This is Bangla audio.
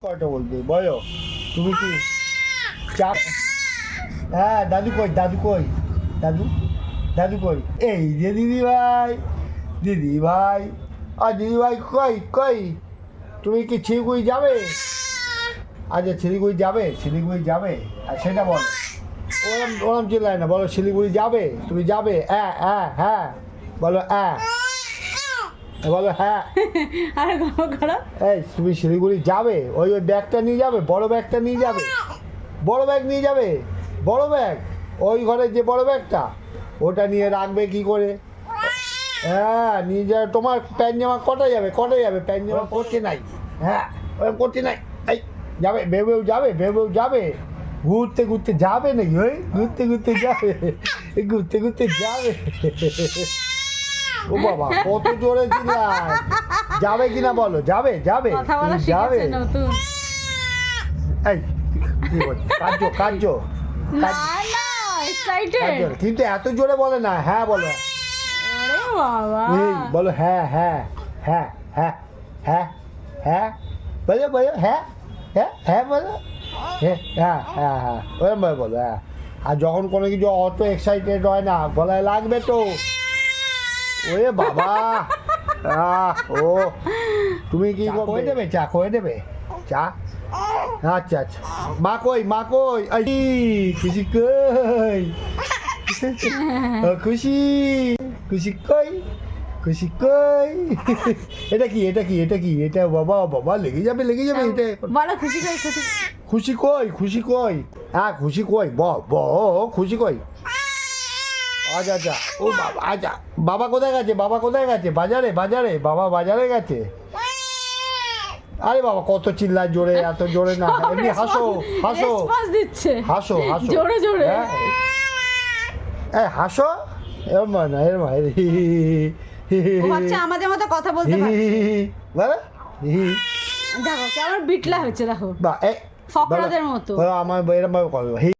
কয়টা বলবে বলো তুমি কি চাপ? হ্যাঁ দাদু কই দাদু কই দাদু দাদু কই এই যে দিদি ভাই আর দিদি ভাই কই কই তুমি কি শিলিগুড়ি যাবে? আচ্ছা শিলিগুড়ি যাবে আর সেটা বলো। ওরম ওরম চিল্লায় না, বলো শিলিগুড়ি যাবে, তুমি যাবে? হ্যাঁ হ্যাঁ হ্যাঁ বলো হ্যাঁ, বলো হ্যাঁ। আরে গরম খারাপ। এই তুমি শিলিগুড়ি যাবে? ওই ব্যাগটা নিয়ে যাবে, বড় ব্যাগটা নিয়ে যাবে, বড় ব্যাগ নিয়ে যাবে, বড় ব্যাগ ওই ঘরে যে বড় ব্যাগটা ওটা নিয়ে রাখবে কি করে? হ্যাঁ নিয়ে যাবে। তোমার প্যান্ট জামা কটা যাবে প্যান্ট জামা করতে নাই। হ্যাঁ ওরকম করতে নাই। এই যাবে বেবেও যাবে ঘুরতে ঘুরতে যাবে নাকি? ওই ঘুরতে ঘুরতে যাবে ও বাবা কত জোরে চিল্লায়। যাবে কিনা বলো, যাবে কথা বলা যাবে? শিখেছে নতুন। এই কি বলছো? কার্য না না এক্সাইটেড। কিন্তু এত জোরে বলে না। হ্যাঁ বলো, আরে বাবা এই বলো হ্যাঁ হ্যাঁ হ্যাঁ হ্যাঁ হ্যাঁ হ্যাঁ বলো হ্যাঁ হ্যাঁ হ্যাঁ বলো হ্যাঁ হ্যাঁ হ্যাঁ হ্যাঁ ওরকম ভাবে বলো। হ্যাঁ আর যখন কোনো কিছু অত এক্সাইটেড হয় না গলায় লাগবে তো। ওরে বাবা ও তুমি কি করে দেবে? চা করে দেবে? চা আচ্ছা আচ্ছা। মা কই এই খুশি কই? খুশি কই? এটা কি এটা? বাবা লেগে যাবে এটা। বলো খুশি খুশি কই? হ্যাঁ খুশি কই খুশি কই? আচ্ছা আচ্ছা ও বাবা আচ্ছা বাবা কোথায় গেছে? বাজারে বাবা বাজারে গেছে। আরে বাবা কত চিল্লায় জোরে, এত জোরে না, এমনি হাসো রেসপন্স দিচ্ছে হাসো জোরে জোরে। হ্যাঁ হাসো এরম না ও ভাবছে আমাদের মতো কথা বলতে পারছে। দেখো কেমন বিটলা হচ্ছে দেখো, বা ফকরাদের মতো। আমার এরম ভাবে কথা